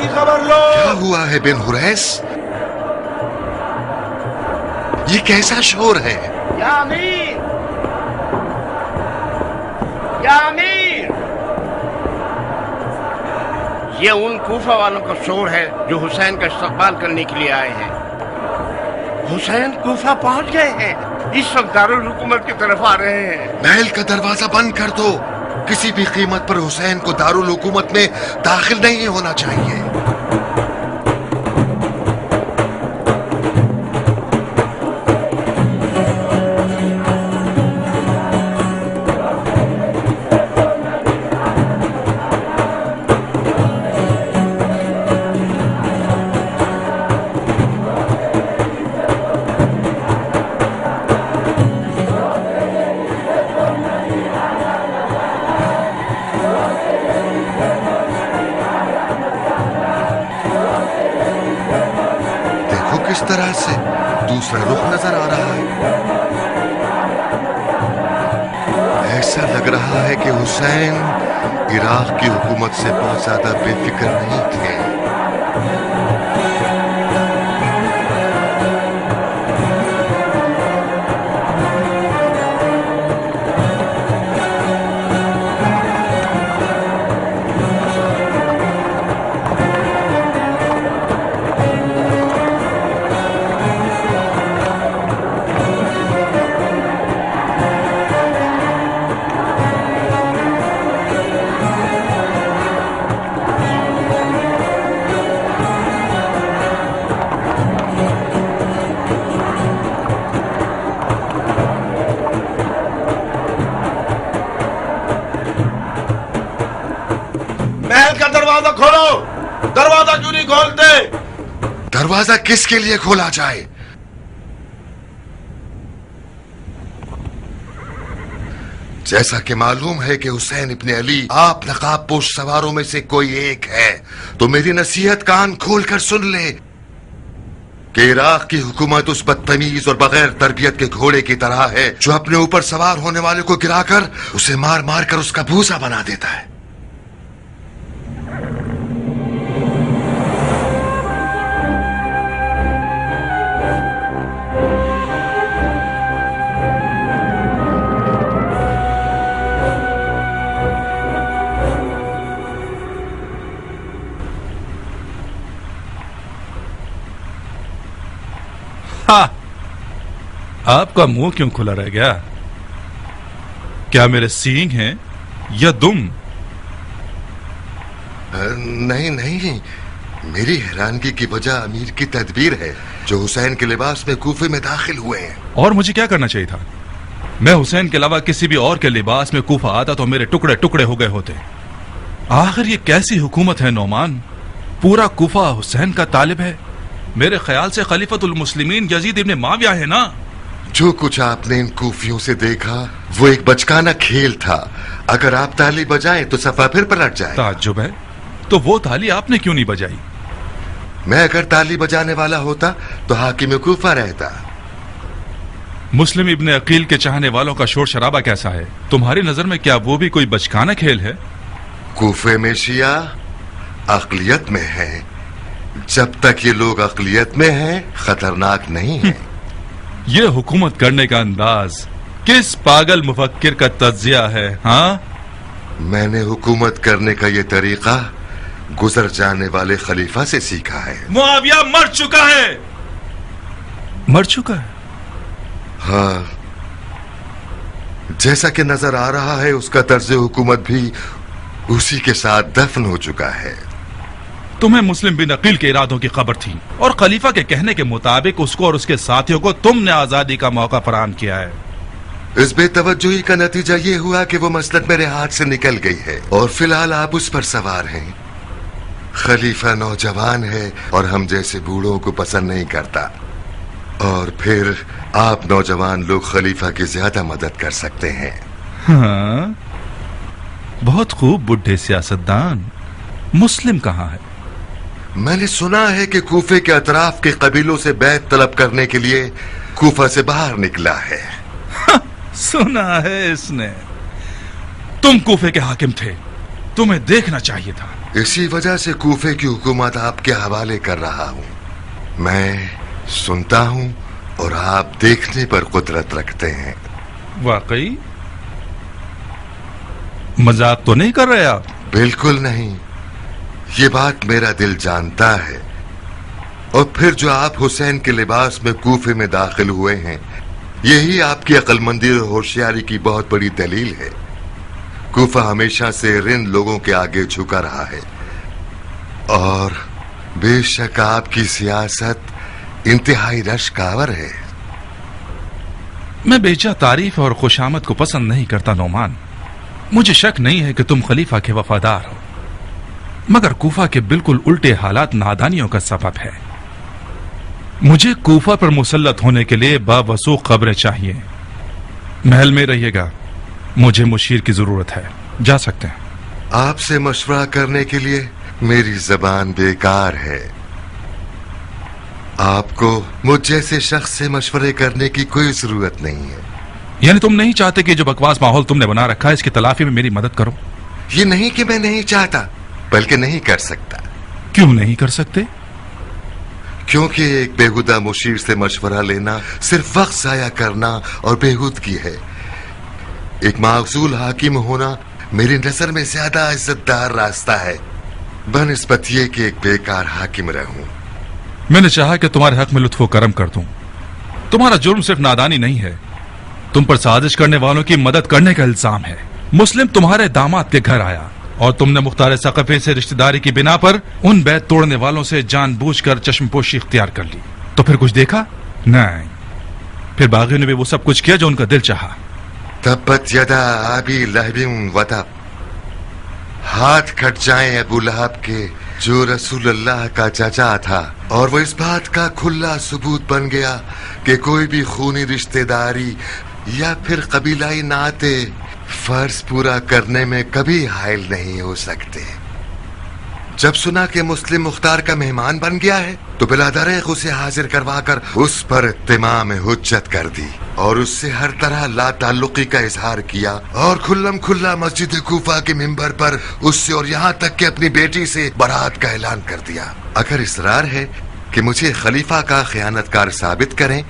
की खबर लो। क्या हुआ है बिन हुरैस? ये कैसा शोर है? या अमीर, या अमीर, ये उन कूफा वालों का शोर है जो हुसैन का इस्तकबाल करने के लिए आए हैं। हुसैन कूफा पहुंच गए हैं, इस वक्त दारुल हुकूमत की तरफ आ रहे हैं। महल का दरवाजा बंद कर दो। किसी भी कीमत पर हुसैन को दारुल हुकूमत में दाखिल नहीं होना चाहिए। किस तरह से दूसरा रुख नजर आ रहा है। ऐसा लग रहा है कि हुसैन इराक की हुकूमत से बहुत ज्यादा बेफिक्र नहीं थे। महल का दरवाजा खोलो। दरवाजा क्यों नहीं खोलते? दरवाजा किसके लिए खोला जाए? जैसा कि मालूम है कि हुसैन इब्ने अली आप नकाबपोश सवारों में से कोई एक है, तो मेरी नसीहत कान खोल कर सुन ले कि इराक की हुकूमत उस बदतमीज और बगैर तरबियत के घोड़े की तरह है जो अपने ऊपर सवार होने वाले को गिराकर उसे मार मार कर उसका भूसा बना देता है। आपका मुंह क्यों खुला रह गया? क्या मेरे सींग हैं या दुम? नहीं नहीं, मेरी हैरानगी की वजह अमीर की तदबीर है जो हुसैन के लिबास में कूफे में दाखिल हुए हैं। और मुझे क्या करना चाहिए था? मैं हुसैन के अलावा किसी भी और के लिबास में कूफा आता तो मेरे टुकड़े टुकड़े हो गए होते। आखिर ये कैसी हुकूमत है नौमान? पूरा कूफा हुसैन का तालिब है। मेरे ख्याल से खलीफतुल मुस्लिमीन यजीद इब्ने माविया है ना? जो कुछ आपने इन कूफियों से देखा वो एक बचकाना खेल था। अगर आप ताली बजाएं तो सफा फिर पलट जाए। ताज्जुब है, तो वो ताली आपने क्यों नहीं बजाई? मैं अगर ताली बजाने वाला होता तो हाकिम कूफा रहता। मुस्लिम इब्ने अकील के चाहने वालों का शोर शराबा कैसा है? तुम्हारी नजर में क्या वो भी कोई बचकाना खेल है? कूफे में शिया अक़लियत में है। जब तक ये लोग अक़लियत में हैं, खतरनाक नहीं है। ये हुकूमत करने का अंदाज किस पागल मुफक्किर का तज्जिया है? हाँ, मैंने हुकूमत करने का ये तरीका गुजर जाने वाले खलीफा से सीखा है। मुआविया मर चुका है। मर चुका है? हाँ, जैसा कि नजर आ रहा है उसका तर्ज हुकूमत भी उसी के साथ दफन हो चुका है। तुम्हें मुस्लिम बिन अकील के इरादों की खबर थी और खलीफा के कहने के मुताबिक उसको और उसके साथियों को तुमने आजादी का मौका फराहम किया है। इस बेतवज्जुही का नतीजा ये हुआ कि वो मसलत मेरे हाथ से निकल गई है और फिलहाल आप उस पर सवार हैं। खलीफा नौजवान है और हम जैसे बूढ़ों को पसंद नहीं करता, और फिर आप नौजवान लोग खलीफा की ज्यादा मदद कर सकते हैं। हाँ, बहुत खूब बुढ़े सियासतदान। मुस्लिम कहाँ है? मैंने सुना है कि कूफे के अतराफ के कबीलों से बैत तलब करने के लिए कूफा से बाहर निकला है। सुना है इसने। तुम कूफे के हाकिम थे, तुम्हें देखना चाहिए था। इसी वजह से कूफे की हुकूमत आपके हवाले कर रहा हूँ। मैं सुनता हूँ और आप देखने पर कुदरत रखते हैं। वाकई? मजाक तो नहीं कर रहे आप? बिल्कुल नहीं, ये बात मेरा दिल जानता है। और फिर जो आप हुसैन के लिबास में कूफे में दाखिल हुए हैं, यही आपकी अक्लमंदी और होशियारी की बहुत बड़ी दलील है। कूफा हमेशा से रिंद लोगों के आगे झुका रहा है और बेशक आपकी सियासत इंतहाई रश्कावर है। मैं बेजा तारीफ और खुशामद को पसंद नहीं करता नोमान। मुझे शक नहीं है कि तुम खलीफा के वफादार हो, मगर कूफा के बिल्कुल उल्टे हालात नादानियों का सबब है। मुझे कूफा पर मुसल्लत होने के लिए बावसूख खबरें चाहिए। महल में रहिएगा, मुझे मुशीर की जरूरत है। जा सकते हैं। आपसे मशवरा करने के लिए मेरी जबान बेकार है। आपको मुझ जैसे शख्स से मशवरे करने की कोई जरूरत नहीं है। यानी तुम नहीं चाहते कि जो बकवास माहौल तुमने बना रखा है इसकी तलाफी में मेरी मदद करो? ये नहीं कि मैं नहीं चाहता, बल्कि नहीं कर सकता। क्यों नहीं कर सकते? क्योंकि एक बेहुदा मुशीर से मशवरा लेना सिर्फ वक्त जाया करना और बेहूदगी है। एक माकसूल हाकिम होना मेरी नजर में ज्यादा इज्जतदार रास्ता है बनिस्बत ये कि एक बेकार हाकिम रहूं। मैंने चाहा कि तुम्हारे हक में लुत्फो करम कर दूं। तुम्हारा जुर्म सिर्फ नादानी नहीं है, तुम पर साजिश करने वालों की मदद करने का इल्जाम है। मुस्लिम तुम्हारे दामाद के घर आया और तुमने मुख्तार सक़फ़ी से रिश्तेदारी की बिना पर उन बैत तोड़ने वालों से जानबूझकर चश्मपोशी इख्तियार कर ली। तो फिर कुछ देखा? नहीं। फिर बागियों ने भी वो सब कुछ किया जो उनका दिल चाहा। तब्बत यदा अबी लहबिन व तब, हाथ कट जाएं अबू लहब के जो रसूलुल्लाह का चाचा था, और वो इस बात का खुला सबूत बन गया कि कोई भी खूनी रिश्तेदारी या फिर कबीलाई नाते फर्ज पूरा करने में कभी हायल नहीं हो सकते। जब सुना कि मुस्लिम मुख्तार का मेहमान बन गया है तो बिलादरेख उसे हाजिर करवाकर उस पर इत्तिमाम हुज्जत कर दी और उससे हर तरह ला ताल्लुकी का इजहार किया और खुल्लम खुल्ला मस्जिद कूफा के मिंबर पर उससे और यहाँ तक कि अपनी बेटी से बारात का ऐलान कर दिया। अगर इसरार है कि मुझे खलीफा का खयानतकार साबित करें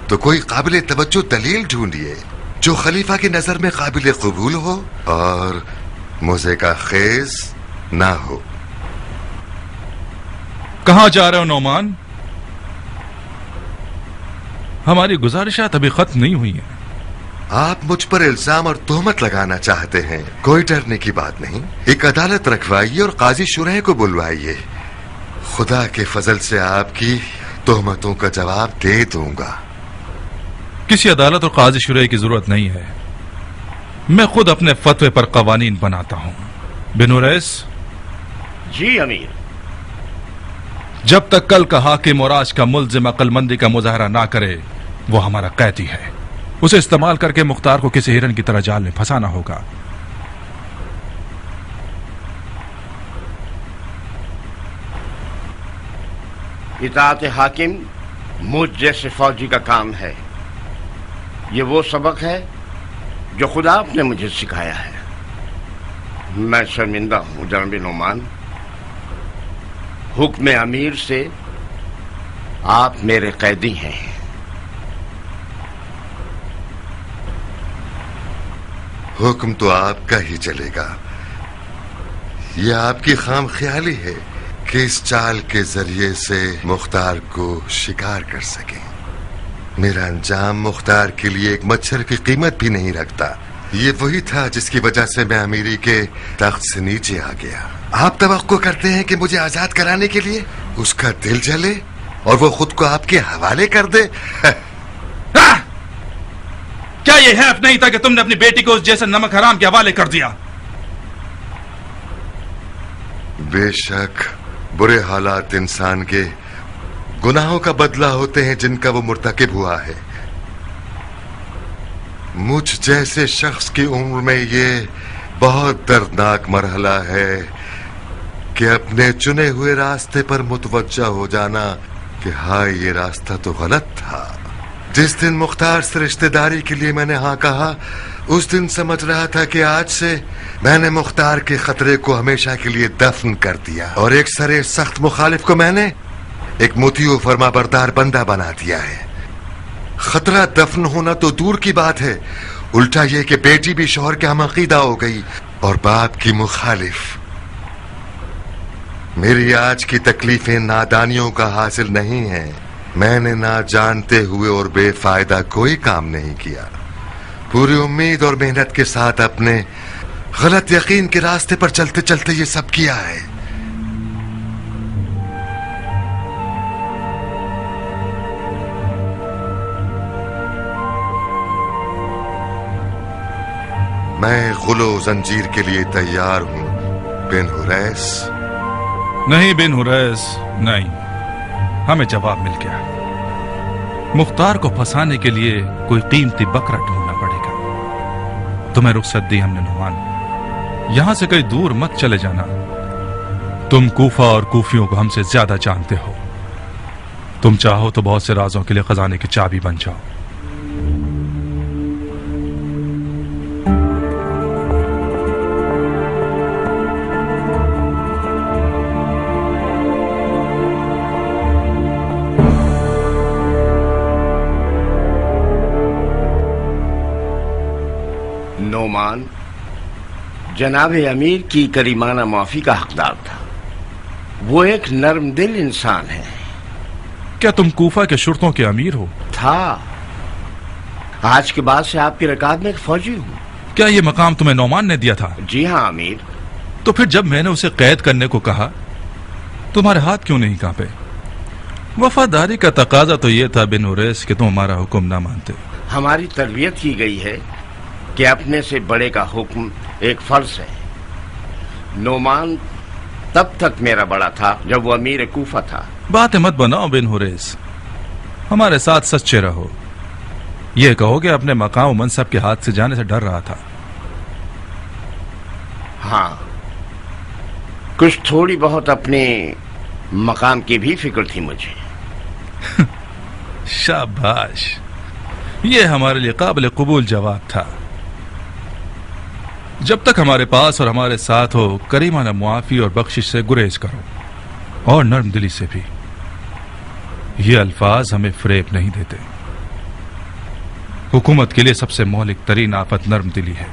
तो कोई काबिल तवज्जो दलील ढूंढिए जो खलीफा की नजर में काबिल कबूल हो और मुझे का खेज ना हो। कहां जा रहे हो नौमान? हमारी गुजारिशात अभी खत्म नहीं हुई है। आप मुझ पर इल्जाम और तोहमत लगाना चाहते हैं, कोई डरने की बात नहीं। एक अदालत रखवाइए और काजी शुरह को बुलवाइए। खुदा के फजल से आपकी तोहमतों का जवाब दे दूंगा। किसी अदालत और काजी शुरह की जरूरत नहीं है, मैं खुद अपने फतवे पर कवानीन बनाता हूं। बिनु रईस। जी अमीर। जब तक कल का हाकिम और आज का मुल्जिम अक्लमंदी का मुजाहरा ना करे वो हमारा कैदी है। उसे इस्तेमाल करके मुख्तार को किसी हिरन की तरह जाल में फंसाना होगा। इताअत हाकिम मुझ जैसे फौजी का काम है। ये वो सबक है जो खुदा आपने मुझे सिखाया है। मैं शर्मिंदा हूं जनाब नोमान। हुक्म अमीर से आप मेरे कैदी हैं। हुक्म तो आपका ही चलेगा। यह आपकी खाम ख्याली है कि इस चाल के जरिए से मुख्तार को शिकार कर सके। मेरा अंजाम मुख्तार के लिए एक मच्छर की कीमत भी नहीं रखता। ये वही था जिसकी वजह से मैं अमीरी के तख्त से नीचे आ गया। आप तवक्को करते हैं कि मुझे आजाद कराने के लिए उसका दिल जले और वो खुद को आपके हवाले कर दे? क्या ये हैफ नहीं था कि तुमने अपनी बेटी को उस जैसे नमक हराम के हवाले कर दिया? बेशक बुरे हालात इंसान के गुनाहों का बदला होते हैं जिनका वो मुर्तकिब हुआ है। मुझ जैसे शख्स की उम्र में ये बहुत दर्दनाक मरहला है कि अपने चुने हुए रास्ते पर मुतवज्जा हो जाना कि हाँ ये रास्ता तो गलत था। जिस दिन मुख्तार से रिश्तेदारी के लिए मैंने हाँ कहा, उस दिन समझ रहा था कि आज से मैंने मुख्तार के खतरे को हमेशा के लिए दफन कर दिया, और एक सरे सख्त मुखालिफ को मैंने एक मुतीउ फरमाबरदार बंदा बना दिया है। खतरा दफन होना तो दूर की बात है, उल्टा ये कि बेटी भी शौहर के हम अकीदा हो गई और बाप की मुखालिफ। मेरी आज की तकलीफें नादानियों का हासिल नहीं है। मैंने ना जानते हुए और बेफायदा कोई काम नहीं किया। पूरी उम्मीद और मेहनत के साथ अपने गलत यकीन के रास्ते पर चलते चलते ये सब किया है। मैं गुलो जंजीर के लिए तैयार हूं बिन हुरैस। नहीं बिन हुरैस, नहीं, हमें जवाब मिल गया। मुख्तार को फंसाने के लिए कोई कीमती बकरा ढूंढना पड़ेगा। तुम्हें रुखसत दी हमने नुमान, यहां से कहीं दूर मत चले जाना। तुम कूफा और कूफियों को हमसे ज्यादा जानते हो। तुम चाहो तो बहुत से राजों के लिए खजाने की चाबी बन जाओ। नोमान जनाब अमीर की करीमाना माफी का हकदार था। वो एक नर्म दिल इंसान है। क्या तुम कूफा के शुरतों के अमीर हो? था, आज के बाद से आपकी रकात में एक फौजी हूँ। क्या ये मकाम तुम्हें नौमान ने दिया था? जी हाँ अमीर। तो फिर जब मैंने उसे कैद करने को कहा, तुम्हारे हाथ क्यों नहीं कांपे? वफादारी का तकाजा तो ये था बिन हुरैस कि तुम हमारा हुक्म ना मानते। हमारी तरबियत की गई है कि अपने से बड़े का हुक्म एक फर्ज है। नोमान तब तक मेरा बड़ा था जब वो अमीर कूफा था। बातें मत बनाओ बिन हुरैस, हमारे साथ सच्चे रहो। ये कहो कि अपने मकाम मनसब के हाथ से जाने से डर रहा था। हाँ, कुछ थोड़ी बहुत अपने मकाम की भी फिक्र थी मुझे। शाबाश, ये हमारे लिए काबिल कबूल जवाब था। जब तक हमारे पास और हमारे साथ हो, करीमाना मुआफी और बख्शिश से गुरेज करो, और नर्म दिली से भी। ये अल्फाज हमें फरेब नहीं देते। हुकूमत के लिए सबसे मौलिक तरीन आफत नर्म दिली है।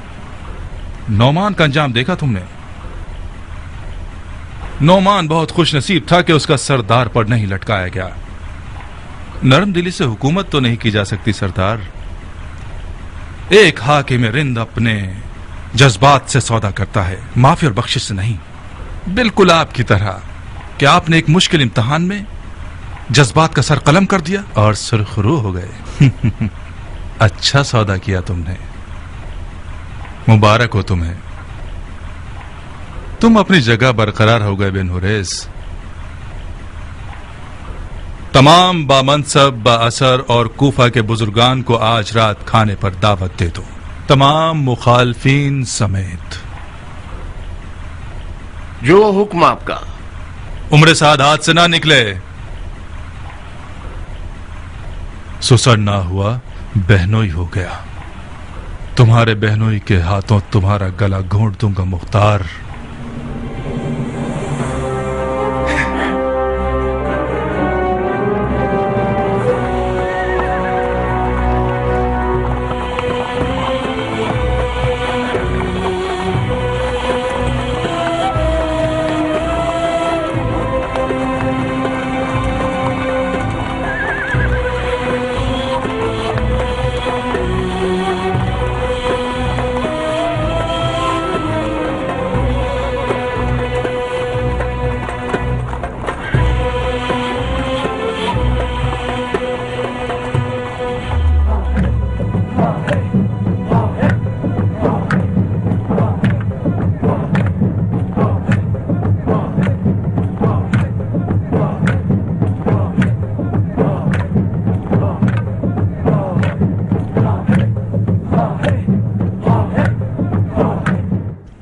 नौमान का अंजाम देखा तुमने? नौमान बहुत खुश नसीब था कि उसका सरदार पर नहीं लटकाया गया। नर्म दिली से हुकूमत तो नहीं की जा सकती सरदार। एक हाकिम रिंद अपने जज्बात से सौदा करता है, माफी और बख्शिश से नहीं। बिल्कुल आपकी तरह कि आपने एक मुश्किल इम्तिहान में जज्बात का सर कलम कर दिया और सुरखरू हो गए। अच्छा सौदा किया तुमने, मुबारक हो तुम्हें। तुम अपनी जगह बरकरार हो गए बिन हुरैस। तमाम बामनसब बाअसर और कूफा के बुजुर्गान को आज रात खाने पर दावत दे दो, तमाम मुखालफीन समेत। जो हुक्म आपका। उम्र सादात से ना निकले। सुसर ना हुआ, बहनोई हो गया। तुम्हारे बहनोई के हाथों तुम्हारा गला घोंट दूंगा मुख्तार।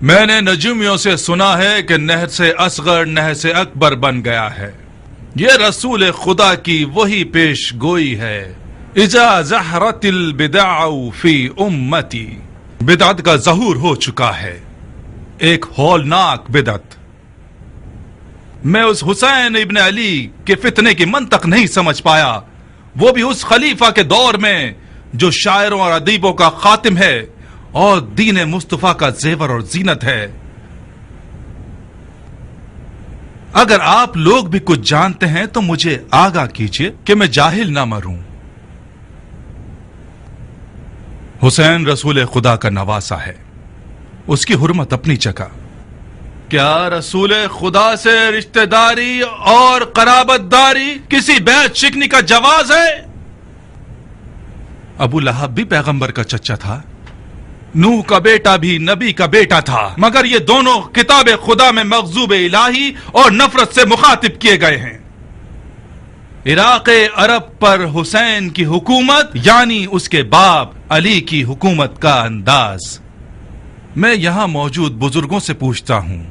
मैंने नजूमियों से सुना है कि नहर से असगर नहर से अकबर बन गया है। ये रसूल खुदा की वही पेश गोई है اذا ظہرت البدع فی امتی، بدعت کا ظہور ہو چکا ہے، ایک ہولناک بدعت۔ میں اس حسین ابن علی کے فتنے کی منطق نہیں سمجھ پایا، وہ بھی اس خلیفہ کے دور میں جو شاعروں اور ادیبوں کا خاتم ہے اور دین مصطفیٰ کا زیور اور زینت ہے۔ اگر آپ لوگ بھی کچھ جانتے ہیں تو مجھے آگاہ کیجئے کہ میں جاہل نہ مروں۔ حسین رسول خدا کا نواسا ہے، اس کی حرمت اپنی جگہ۔ کیا رسول خدا سے رشتہ داری اور قرابت داری کسی بیعت شکنی کا جواز ہے؟ ابو لہب بھی پیغمبر کا چچا تھا، نوح کا بیٹا بھی نبی کا بیٹا تھا، مگر یہ دونوں کتاب خدا میں مغضوب الہی اور نفرت سے مخاطب کیے گئے ہیں۔ عراق عرب پر حسین کی حکومت یعنی اس کے باپ علی کی حکومت کا انداز۔ میں یہاں موجود بزرگوں سے پوچھتا ہوں،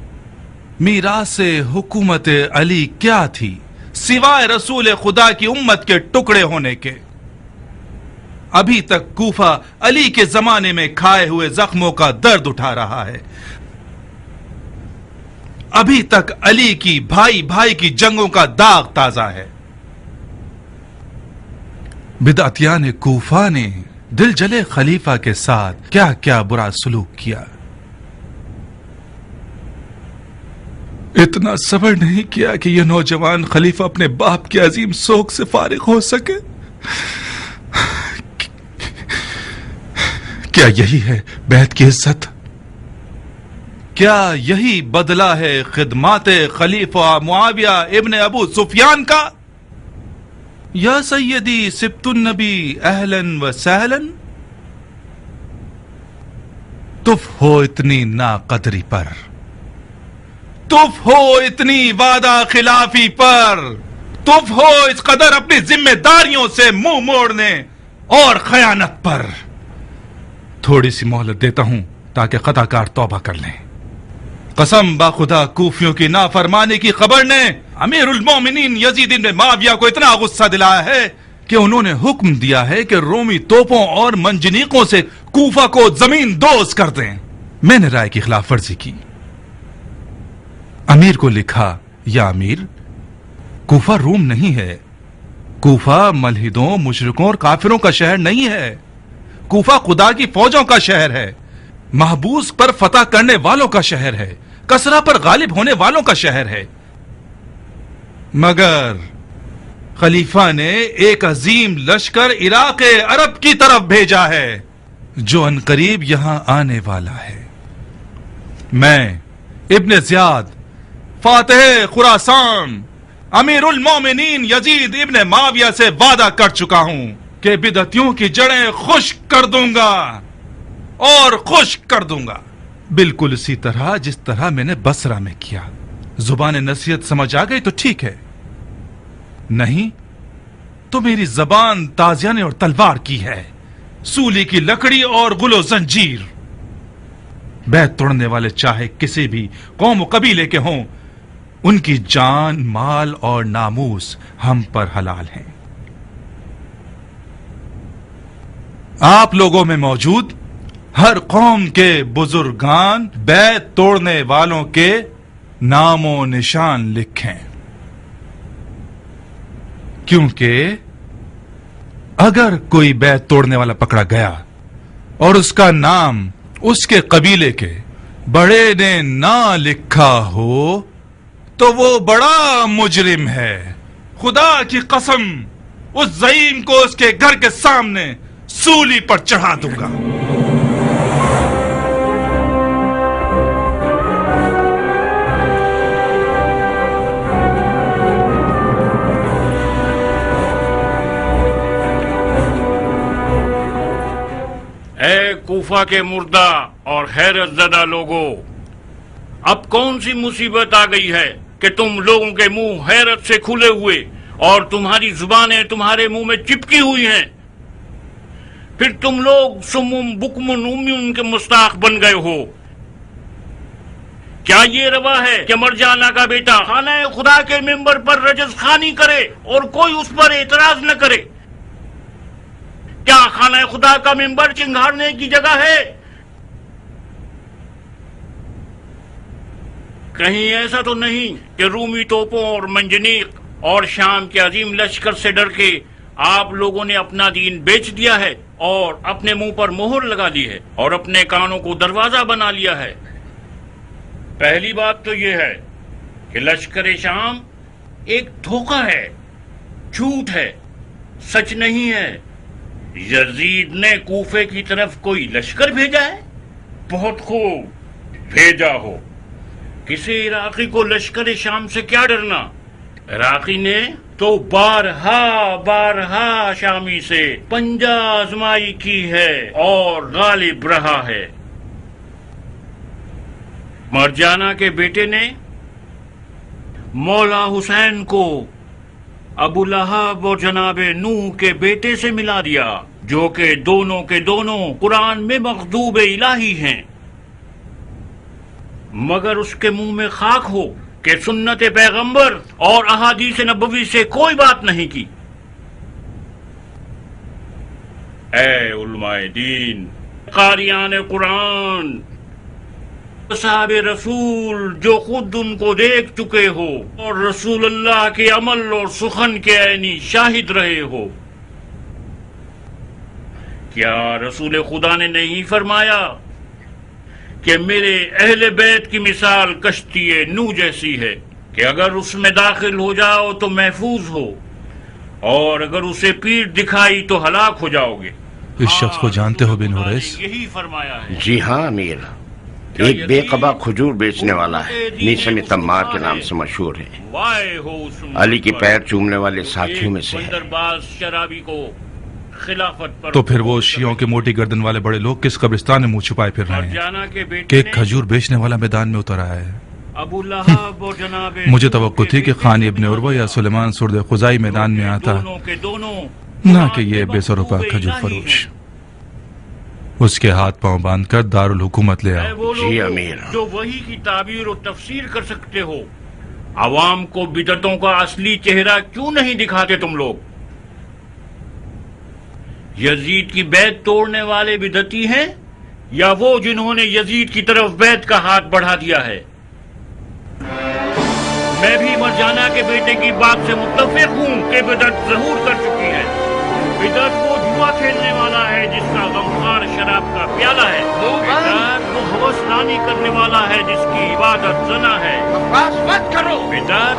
میراث حکومت علی کیا تھی سوائے رسول خدا کی امت کے ٹکڑے ہونے کے؟ ابھی تک کوفہ علی کے زمانے میں کھائے ہوئے زخموں کا درد اٹھا رہا ہے، ابھی تک علی کی بھائی بھائی کی جنگوں کا داغ تازہ ہے۔ بدعتیان کوفہ نے دل جلے خلیفہ کے ساتھ کیا کیا برا سلوک کیا، اتنا صبر نہیں کیا کہ یہ نوجوان خلیفہ اپنے باپ کے عظیم سوگ سے فارغ ہو سکے۔ کیا یہی ہے بیعت کی عزت؟ کیا یہی بدلہ ہے خدمات خلیفہ معاویہ ابن ابو سفیان کا؟ یا سیدی سبت النبی اہلاً و سہلاً، تف ہو اتنی ناقدری پر، تف ہو اتنی وعدہ خلافی پر، تف ہو اس قدر اپنی ذمہ داریوں سے منہ موڑنے اور خیانت پر۔ تھوڑی سی مہلت دیتا ہوں تاکہ خطا کار توبہ کر لیں۔ قسم با خدا کوفیوں کی نافرمانی کی خبر نے امیر المومنین یزید بن معاویہ کو اتنا غصہ دلایا ہے کہ انہوں نے حکم دیا ہے کہ رومی توپوں اور منجنیقوں سے کوفہ کو زمین دوز کر دیں۔ میں نے رائے کی خلاف ورزی کی، امیر کو لکھا، یا امیر، کوفہ روم نہیں ہے، کوفہ ملحدوں مشرکوں اور کافروں کا شہر نہیں ہے، کوفہ خدا کی فوجوں کا شہر ہے، محبوس پر فتح کرنے والوں کا شہر ہے، کسرا پر غالب ہونے والوں کا شہر ہے۔ مگر خلیفہ نے ایک عظیم لشکر عراق عرب کی طرف بھیجا ہے جو عنقریب یہاں آنے والا ہے۔ میں ابن زیاد فاتح خراسان امیر المومنین یزید ابن معاویہ سے وعدہ کر چکا ہوں کہ بدعتیوں کی جڑیں خشک کر دوں گا اور خشک کر دوں گا، بالکل اسی طرح جس طرح میں نے بصرہ میں کیا۔ زبان نصیحت سمجھ آ گئی تو ٹھیک ہے، نہیں تو میری زبان تازیانے اور تلوار کی ہے، سولی کی لکڑی اور غل و زنجیر۔ بیعت توڑنے والے چاہے کسی بھی قوم و قبیلے کے ہوں، ان کی جان، مال اور ناموس ہم پر حلال ہیں۔ آپ لوگوں میں موجود ہر قوم کے بزرگان بیعت توڑنے والوں کے نام و نشان لکھیں، کیونکہ اگر کوئی بیعت توڑنے والا پکڑا گیا اور اس کا نام اس کے قبیلے کے بڑے نے نہ لکھا ہو تو وہ بڑا مجرم ہے۔ خدا کی قسم اس زعیم کو اس کے گھر کے سامنے سولی پر چڑھا دوں گا۔ اے کوفہ کے مردہ اور حیرت زدہ لوگوں، اب کون سی مصیبت آ گئی ہے کہ تم لوگوں کے منہ حیرت سے کھلے ہوئے اور تمہاری زبانیں تمہارے منہ میں چپکی ہوئی ہیں؟ پھر تم لوگ سمم بکمن امیون کے مستاق بن گئے ہو۔ کیا یہ روا ہے کہ مرجانہ کا بیٹا خانہ خدا کے ممبر پر رجز خوانی کرے اور کوئی اس پر اعتراض نہ کرے؟ کیا خانہ خدا کا منبر چنگھاڑنے کی جگہ ہے؟ کہیں ایسا تو نہیں کہ رومی توپوں اور منجنیق اور شام کے عظیم لشکر سے ڈر کے آپ لوگوں نے اپنا دین بیچ دیا ہے اور اپنے منہ پر مہر لگا دی ہے اور اپنے کانوں کو دروازہ بنا لیا ہے؟ پہلی بات تو یہ ہے کہ لشکر شام ایک دھوکہ ہے، جھوٹ ہے، سچ نہیں ہے۔ یزید نے کوفے کی طرف کوئی لشکر بھیجا ہے؟ بہت خوب، بھیجا ہو۔ کسی عراقی کو لشکر شام سے کیا ڈرنا؟ عراقی نے تو بارہا شامی سے پنجہ آزمائی کی ہے اور غالب رہا ہے۔ مرجانہ کے بیٹے نے مولا حسین کو ابو لہب اور جناب نوح کے بیٹے سے ملا دیا، جو کہ دونوں کے دونوں قرآن میں مغضوب الہی ہیں، مگر اس کے منہ میں خاک ہو کہ سنت پیغمبر اور احادیث نبوی سے کوئی بات نہیں کی۔ اے علماء دین، قاریان قرآن، صحاب رسول جو خود ان کو دیکھ چکے ہو اور رسول اللہ کے عمل اور سخن کے عینی شاہد رہے ہو، کیا رسول خدا نے نہیں فرمایا کہ میرے اہل بیت کی مثال کشتی نوح جیسی ہے کہ اگر اس میں داخل ہو جاؤ تو محفوظ ہو اور اگر اسے پیٹھ دکھائی تو ہلاک ہو جاؤ گے؟ اس شخص کو جانتے ہو بن حریث؟ یہی فرمایا ہے۔ جی ہاں امیر، ایک بے قبا کھجور بیچنے والا ہے، نیسم تمار کے نام سے مشہور ہے، علی کی پیر چومنے والے ساتھیوں میں سے ہے۔ شرابی کو خلافت پر تو پھر وہ شیعوں کے موٹی گردن والے بڑے لوگ کس قبرستان میں منہ چھپائے پھر رہے ہیں کہ ایک کھجور بیچنے والا میدان میں اتر آیا ہے؟ ابو لہب اور جناب مجھے توقع تھی کہ خانی ابن عروہ یا سلیمان سرد خزائی میدان میں آتا، نہ کہ یہ بے سروپا کھجور فروش۔ اس کے ہاتھ پاؤں باندھ کر دارالحکومت لے آؤ۔ جی امیر۔ جو وہی کی تعبیر و تفسیر کر سکتے ہو، عوام کو بدعتوں کا اصلی چہرہ کیوں نہیں دکھاتے تم لوگ؟ یزید کی بیعت توڑنے والے بدعتی ہیں یا وہ جنہوں نے یزید کی طرف بیعت کا ہاتھ بڑھا دیا ہے؟ میں بھی مرجانہ کے بیٹے کی بات سے متفق ہوں کہ بدعت ظہور کر چکی ہے۔ بدعت وہ جوا کھیلنے والا ہے جس کا غمخوار شراب کا پیالہ ہے، بدعت وہ ہوس رانی کرنے والا ہے جس کی عبادت زنا ہے، بدعت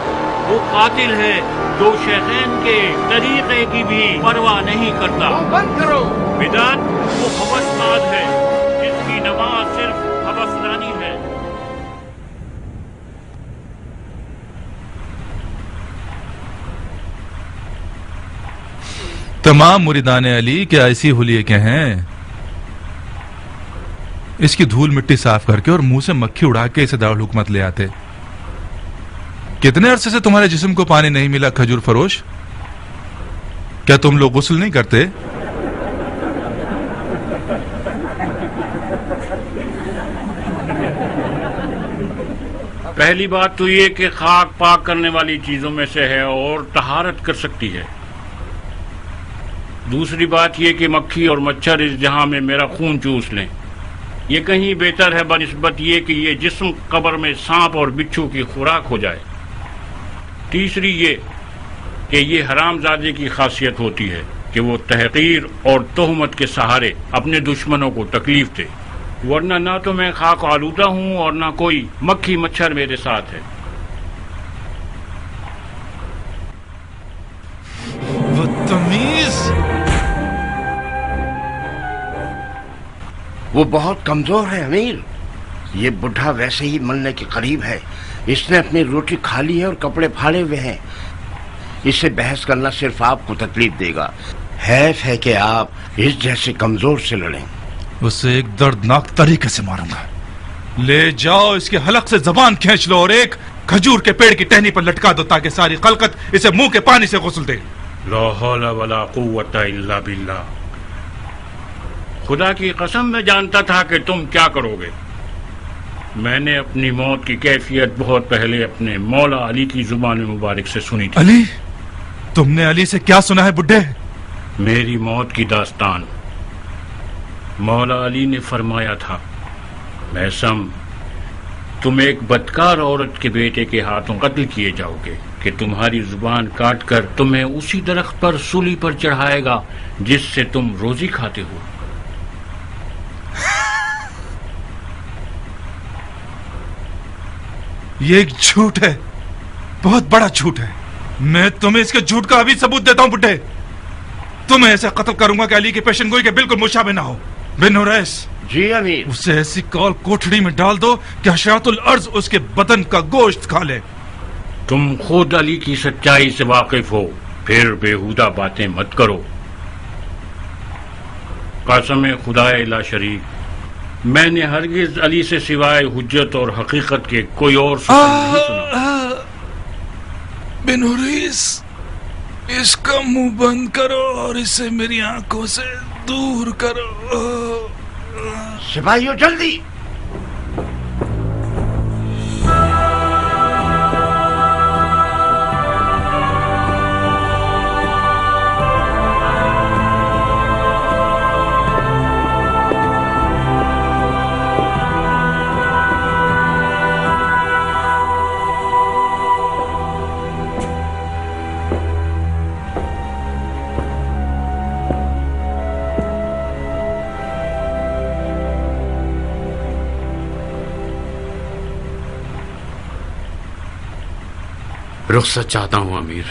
وہ قاتل ہے جو شیخین کے طریقے کی بھی پرواہ نہیں کرتا، بدعت وہ ہوسباز ہے جس کی نماز صرف ہوس رانی ہے۔ تمام مریدان علی کے ایسی حلیے کے ہیں، اس کی دھول مٹی صاف کر کے اور منہ سے مکھی اڑا کے اسے دارالحکومت لے آتے۔ کتنے عرصے سے تمہارے جسم کو پانی نہیں ملا کھجور فروش؟ کیا تم لوگ غسل نہیں کرتے؟ پہلی بات تو یہ کہ خاک پاک کرنے والی چیزوں میں سے ہے اور طہارت کر سکتی ہے۔ دوسری بات یہ کہ مکھی اور مچھر اس جہاں میں میرا خون چوس لیں، یہ کہیں بہتر ہے بنسبت یہ کہ یہ جسم قبر میں سانپ اور بچھو کی خوراک ہو جائے۔ تیسری یہ کہ یہ حرام زادے کی خاصیت ہوتی ہے کہ وہ تحقیر اور تہمت کے سہارے اپنے دشمنوں کو تکلیف دے، ورنہ نہ تو میں خاک آلودہ ہوں اور نہ کوئی مکھی مچھر میرے ساتھ ہے۔ بدتمیز! وہ بہت کمزور ہے امیر، یہ بڈھا ویسے ہی مرنے کے قریب ہے، اس نے اپنی روٹی کھا لی ہے اور کپڑے پھاڑے ہوئے ہیں، اس سے بحث کرنا صرف آپ کو تکلیف دے گا۔ حیف ہے کہ آپ اس جیسے کمزور سے لڑیں۔ اسے ایک دردناک طریقے سے ماروں گا۔ لے جاؤ اس کے حلق سے زبان کھینچ لو اور ایک کھجور کے پیڑ کی ٹہنی پر لٹکا دو تاکہ ساری خلقت اسے منہ کے پانی سے غسل دے۔ لا حول ولا قوت الا باللہ۔ خدا کی قسم میں جانتا تھا کہ تم کیا کرو گے۔ میں نے اپنی موت کی کیفیت بہت پہلے اپنے مولا علی کی زبان مبارک سے سنی تھی۔ علی؟ تم نے علی سے کیا سنا ہے بڈھے؟ میری موت کی داستان مولا علی نے فرمایا تھا، میثم تم ایک بدکار عورت کے بیٹے کے ہاتھوں قتل کیے جاؤ گے کہ تمہاری زبان کاٹ کر تمہیں اسی درخت پر سولی پر چڑھائے گا جس سے تم روزی کھاتے ہو۔ یہ ایک جھوٹ ہے، بہت بڑا جھوٹ ہے۔ میں تمہیں اس کے جھوٹ کا ابھی ثبوت دیتا ہوں بڈھے۔ تمہیں ایسا قتل کروں گا کہ علی کی پیشن گوئی کے بالکل مشابہ نہ ہو۔ بن اوریس، جی امیر۔ اسے ایسی کال کوٹڑی میں ڈال دو کہ حشرات الارض اس کے بدن کا گوشت کھا لے۔ تم خود علی کی سچائی سے واقف ہو، پھر بیہودہ باتیں مت کرو۔ قسم خدا لا شریک، میں نے ہرگز علی سے سوائے حجت اور حقیقت کے کوئی اور سخن نہیں سنا۔ بن اوریس، اس کا منہ بند کرو اور اسے میری آنکھوں سے دور کرو۔ سپاہیوں جلدی! رخصت چاہتا ہوں امیر۔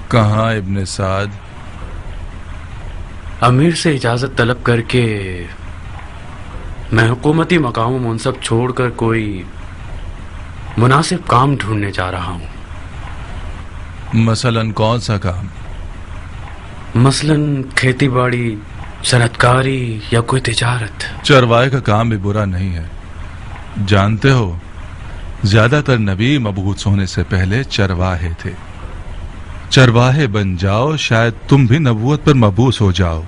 کہاں ابن سعد؟ امیر سے اجازت طلب کر کے میں حکومتی مقام و منصب چھوڑ کر کوئی مناسب کام ڈھونڈنے جا رہا ہوں۔ مثلاً کون سا کام؟ مثلاً کھیتی باڑی، صنعت کاری یا کوئی تجارت۔ چرواہے کا کام بھی برا نہیں ہے۔ جانتے ہو زیادہ تر نبی مبعوث ہونے سے پہلے چرواہے تھے۔ چرواہے بن جاؤ، شاید تم بھی نبوت پر مبعوث ہو جاؤ۔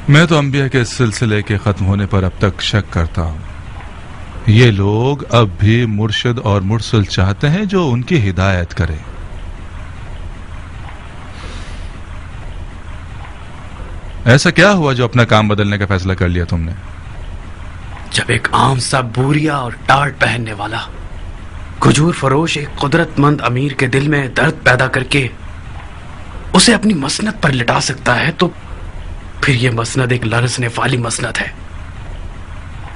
میں تو انبیاء کے سلسلے کے ختم ہونے پر اب تک شک کرتا ہوں۔ یہ لوگ اب بھی مرشد اور مرسل چاہتے ہیں جو ان کی ہدایت کرے۔ ایسا کیا ہوا جو اپنا کام بدلنے کا فیصلہ کر لیا تم نے؟ جب ایک عام سا بوریا اور ٹارٹ پہننے والا کھجور فروش ایک قدرت مند امیر کے دل میں درد پیدا کر کے اسے اپنی مسند پر لٹا سکتا ہے تو پھر یہ مسند ایک لرزنے والی مسند ہے۔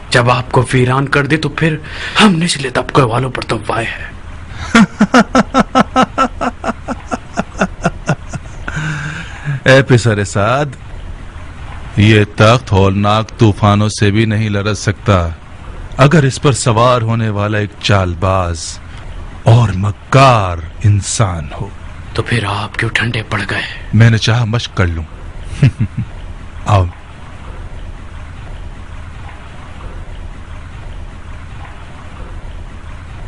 جب آپ کو ویران کر دے تو پھر ہم نچلے طبقے والوں پر تو وائے ہے۔ اے پسر سعد، یہ تخت ہولناک طوفانوں سے بھی نہیں لرز سکتا اگر اس پر سوار ہونے والا ایک چال باز اور مکار انسان ہو۔ تو پھر آپ کیوں ٹھنڈے پڑ گئے؟ میں نے چاہا مشق کر لوں۔ آؤ۔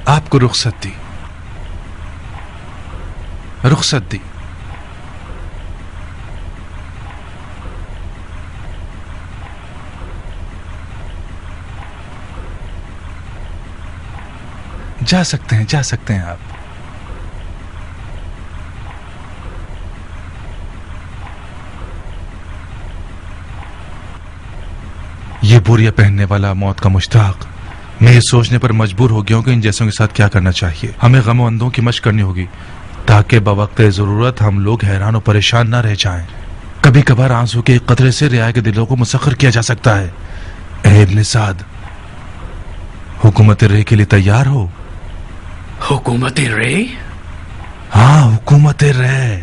آپ کو رخصت دی، رخصت دی۔ جا سکتے ہیں، جا سکتے ہیں آپ۔ یہ بوریا پہننے والا موت کا مشتاق، میں یہ سوچنے پر مجبور ہو گیا ہوں کہ ان جیسوں کے ساتھ کیا کرنا چاہیے۔ ہمیں غم و اندوں کی مشق کرنی ہوگی تاکہ بوقت ضرورت ہم لوگ حیران و پریشان نہ رہ جائیں۔ کبھی کبھار آنسو کے ایک قطرے سے رعایا کے دلوں کو مسخر کیا جا سکتا ہے۔ اے ابن سعد، حکومت رے کے لیے تیار ہو؟ حکومت رے؟ ہاں، حکومت رے۔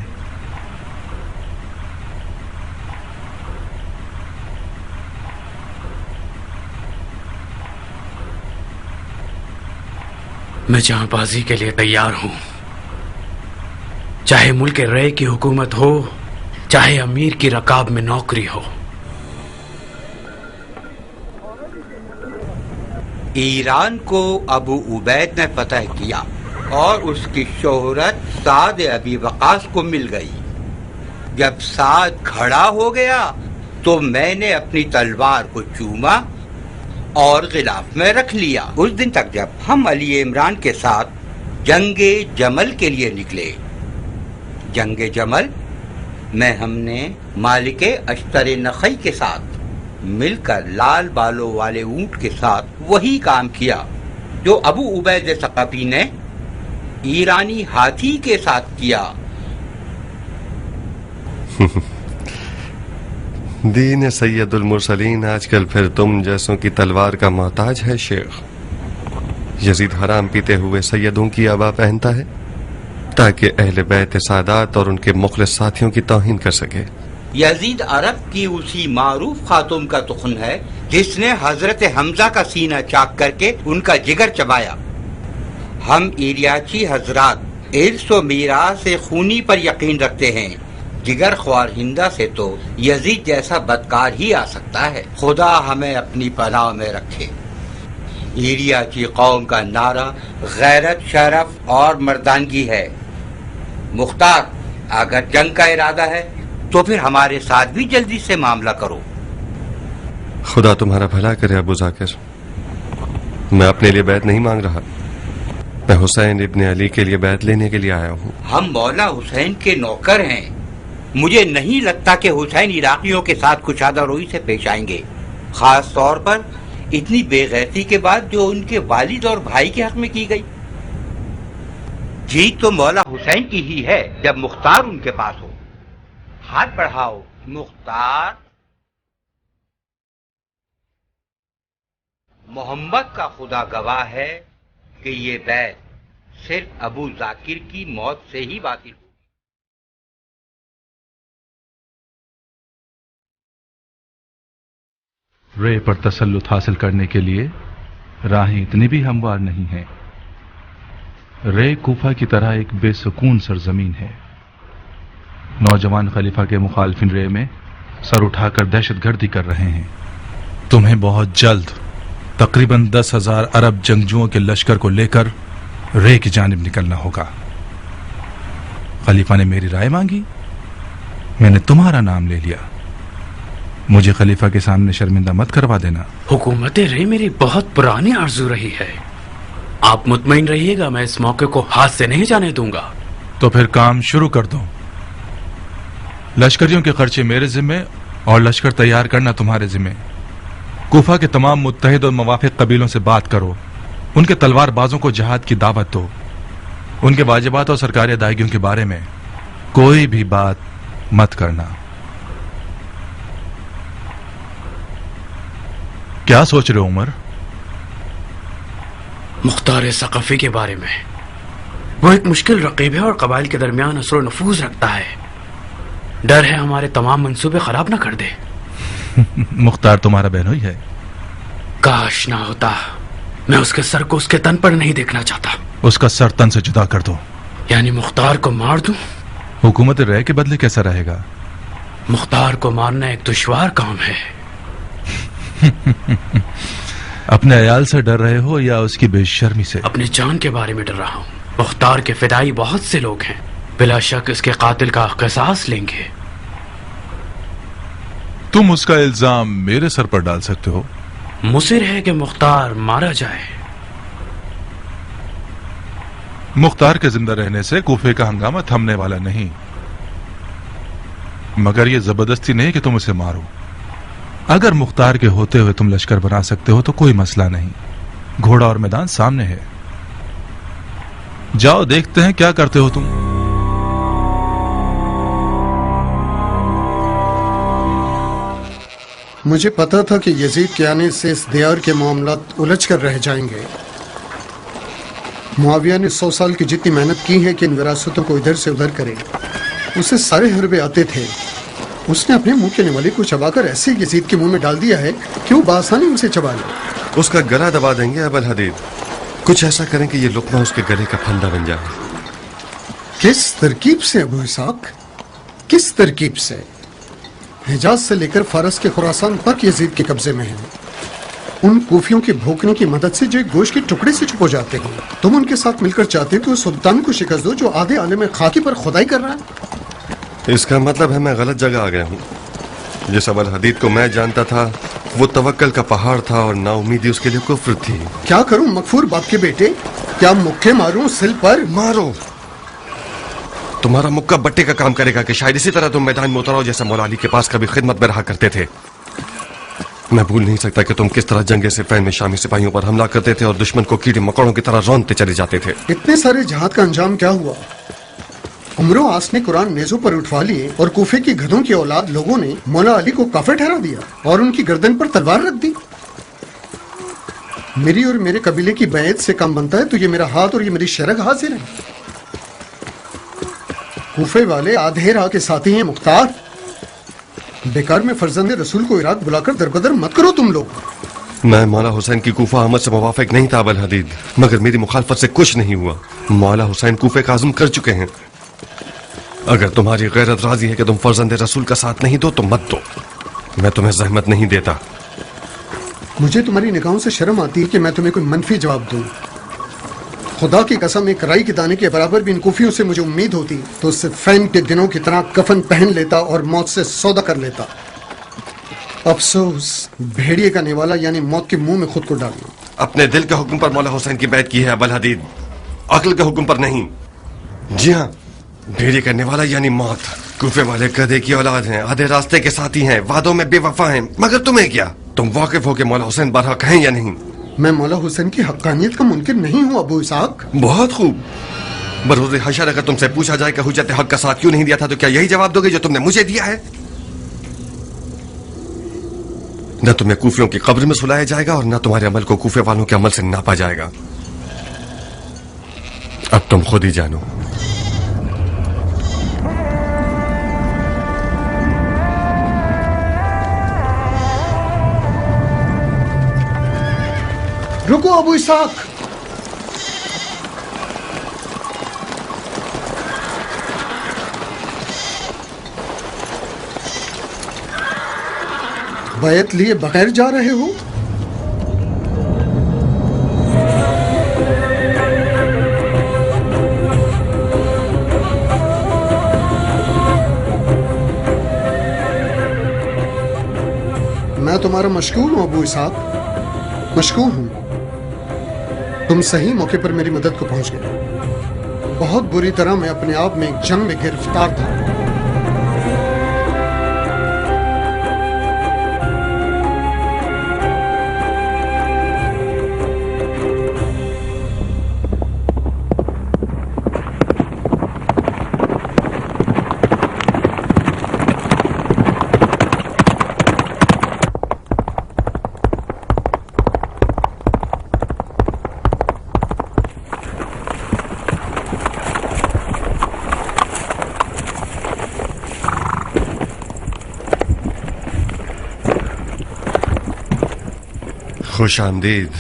میں جہاں بازی کے لیے تیار ہوں، چاہے ملک رے کی حکومت ہو، چاہے امیر کی رکاب میں نوکری ہو۔ ایران کو ابو عبید نے فتح کیا اور اس کی شہرت سعد ابی وقاص کو مل گئی۔ جب سعد کھڑا ہو گیا تو میں نے اپنی تلوار کو چوما اور غلاف میں رکھ لیا۔ اس دن تک جب ہم علی عمران کے ساتھ جنگ جمل کے لیے نکلے، जंग जमल में हमने मालिक अश्तर नखई के साथ मिलकर लाल बालों वाले ऊंट के साथ वही काम किया जो अबू उबैद सक़फ़ी ने ईरानी हाथी के साथ किया। दीन सैयदुल मुरसलीन आजकल फिर तुम जैसों की तलवार का मोहताज है शेख। यजीद हराम पीते हुए सैयदों की आबा पहनता है ताकि अहले बैत सादात और उनके मुखलिस साथियों की तौहीन कर सके। यजीद अरब की उसी मारूफ खातून का तुखन है जिसने हजरत हमजा का सीना चाक करके उनका जिगर चबाया। हम इलियाची हजरात इर्स व मीरास से खूनी पर यकीन रखते हैं। जिगर ख्वार हिंदा से तो यजीद जैसा बदकार ही आ सकता है। खुदा हमें अपनी पनाह में रखे। इलियाची कौम का नारा गैरत, शरफ और मर्दानगी है। मुख्तार, अगर जंग का इरादा है तो फिर हमारे साथ भी जल्दी से मामला करो। खुदा तुम्हारा भला करे अबू जाकिर। मैं अपने लिए बैत नहीं मांग रहा, मैं हुसैन इब्न अली के लिए बैत लेने के लिए आया हूँ। हम मौला हुसैन के नौकर हैं। मुझे नहीं लगता कि हुसैन इराकियों के साथ कुशादा रोई से पेश आएंगे, खास तौर पर इतनी बेगैरती के बाद जो उनके वालिद और भाई के हक में की गई। जीत तो मौला हुसैन की ही है जब मुख्तार उनके पास हो। हाथ बढ़ाओ मुख्तार। मोहम्मद का खुदा गवाह है कि ये बैत सिर्फ अबू जाकिर की मौत से ही बातिल हुई। रे पर तसल्लुत हासिल करने के लिए राहें इतनी भी हमवार नहीं हैं। रे कूफा की तरह एक बेसुकून सरजमीन है। नौजवान खलीफा के मुखालिफिन रे में सर उठाकर दहशतगर्दी कर रहे हैं। तुम्हें बहुत जल्द तकरीबन 10,000 अरब जंगजुओं के लश्कर को लेकर रे की जानिब निकलना होगा। खलीफा ने मेरी राय मांगी, मैंने तुम्हारा नाम ले लिया। मुझे खलीफा के सामने शर्मिंदा मत करवा देना। हुकूमत रे मेरी बहुत पुरानी आरज़ू रही है। आप मुतमईन रहिएगा, मैं इस मौके को हाथ से नहीं जाने दूंगा। तो फिर काम शुरू कर दो। लश्करियों के खर्चे मेरे जिम्मे और लश्कर तैयार करना तुम्हारे जिम्मे। कूफा के तमाम मुत्तहिद और मवाफिक कबीलों से बात करो, उनके तलवार बाजों को जहाद की दावत दो। उनके वाजिबात और सरकारी अदायगियों के बारे में कोई भी बात मत करना। क्या सोच रहे हो उमर? मुख्तार सक़फ़ी के बारे में। वो एक मुश्किल रकीब है और कबाइल के दरमियान असर और नफूज रखता है। डर है हमारे तमाम मंसूबे खराब ना कर दे। मुख्तार तुम्हारा बहनोई है। काश ना होता। मैं उसके सर को उसके तन पर नहीं देखना चाहता। उसका सर तन से जुदा कर दो। यानी मुख्तार को मार दूं? हुकूमत रह के बदले कैसा रहेगा? मुख्तार को मारना एक दुश्वार काम है। अपने अयाल से डर रहे हो या उसकी बेशर्मी से? अपनी जान के बारे में डर रहा हूँ। मुख्तार के फिदाई बहुत से लोग हैं, बिला शक इसके कातिल का क़िसास लेंगे। तुम उसका इल्जाम मेरे सर पर डाल सकते हो। मुसिर है कि मुख्तार मारा जाए। मुख्तार के जिंदा रहने से कूफे का हंगामा थमने वाला नहीं, मगर यह जबरदस्ती नहीं कि तुम उसे मारो। अगर मुख्तार के होते हुए तुम लश्कर बना सकते हो तो कोई मसला नहीं। घोड़ा और मैदान सामने है। जाओ, देखते हैं क्या करते हो तुम। मुझे पता था कि यजीद के आने से इस दियार के मामलात उलझ कर रह जाएंगे। मुआविया ने 100 साल की जितनी मेहनत की है कि इन विरासतों को इधर से उधर करे, उसे सारे हरबे आते थे। उसने अपने मुंह के निवाले को चबाकर ऐसे यजीद के मुंह में डाल दिया है कि वो बासानी उसे चबा ले। उसका गला दबा देंगे अबल हदीद। कुछ ऐसा करें कि ये लुकमा उसके गले का फंदा बन जाए। किस तरकीब से अबू इसाक, किस तरकीब से? हिजाज से लेकर फारस के खुरासान तक यजीद के कब्जे में है। उन कूफियों के भोंकने की मदद से जो गोश्त के टुकड़े से चुप हो जाते हैं, तुम उनके साथ मिलकर चाहते हो कि उस सुल्तान को शिकस्त दो जो आधे आलम खाकी पर खुदाई कर रहा है। इसका मतलब है मैं गलत जगह आ गया हूँ। जिस अबल हदीद को मैं जानता था वो तवक्कल का पहाड़ था और नाउमीदी उसके लिए कुफ्र थी। क्या करूं मगफूर बाप के बेटे? क्या मुक्के मारूं सिल पर? मारो, तुम्हारा मुक्का बट्टे का काम करेगा कि शायद इसी तरह तुम मैदान में उतरो जैसे मौला अली के पास कभी खिदमत में रहा करते थे। मैं भूल नहीं सकता कि तुम किस तरह जंगे सिफ़ैन में शामी सिपाहियों पर हमला करते थे और दुश्मन को कीड़े मकोड़ों की तरह रौंदते चले जाते थे। इतने सारे जहाद का अंजाम क्या हुआ? उमरो आस ने कुरान नेज़ों पर उठवा लिए और कूफे की गधों की औलाद लोगों ने मौला अली को काफिर ठहरा दिया और उनकी गर्दन पर तलवार रख दी। मेरी और मेरे कबीले की बैत से काम बनता है तो ये मेरा हाथ और ये मेरी शरग हाजिर है। कूफे वाले आधे राह के साथी हैं मुख्तार। बेकार में फर्जंद रसूल को इराक बुलाकर दरबदर मत करो तुम लोग। मैं मौला हुसैन की कूफा अहमद से मुवाफिक नहीं था अबल हदीद, मगर मेरी मुखालफत से कुछ नहीं हुआ। मौला हुसैन कूफे का आज़म कर चुके हैं। अगर तुम्हारी गैरत राजी है कि तुम फर्जंद रसूल का साथ नहीं दो तो मत दो, मैं तुम्हें जहमत नहीं देता। मुझे तुम्हारी निगाहों से शर्म आती है कि मैं तुम्हें कोई मनफी जवाब दूं। खुदा की कसम, एक राई के दाने के बराबर भी इन कूफियों से मुझे उम्मीद होती तो उससे फैन के दिनों की तरह कफन पहन लेता और मौत से सौदा कर लेता। अफसोस, भेड़िए का निवाला यानी मौत के मुंह में खुद को डालना। अपने दिल के हुक्म पर मौला हुसैन की बैत की है अबल हदीद, अक्ल के हुक्म पर नहीं। जी हाँ, भेड़िए का निवाला यानी मौत। कूफे वाले गधे की औलाद हैं, आधे रास्ते के साथी हैं, वादों में बेवफा हैं, मगर तुम्हें क्या? तुम वाकिफ हो कि मौला हुसैन बरहक हैं या नहीं? मैं मौला हुसैन की हक्कानियत का मुनकिर नहीं हूँ अबू इसाक। बहुत खूब। बरोज़े हशर अगर तुमसे पूछा जाए कि हुज्जत हक का साथ क्यों नहीं दिया था तो क्या यही जवाब दोगे जो तुमने मुझे दिया है? न तुम्हें कूफियों की कब्र में सुलाया जाएगा और न तुम्हारे अमल को कूफे वालों के अमल से नापा जाएगा। अब तुम खुद ही जानो। रुको अबू इसाक। बैत लिए बगैर जा रहे हो? मैं तुम्हारा मशकूर हूं अबू इसाक, मशकूर हूं। तुम सही मौके पर मेरी मदद को पहुंच गए। बहुत बुरी तरह मैं अपने आप में एक जंग में गिरफ्तार था। खुश आमदीद।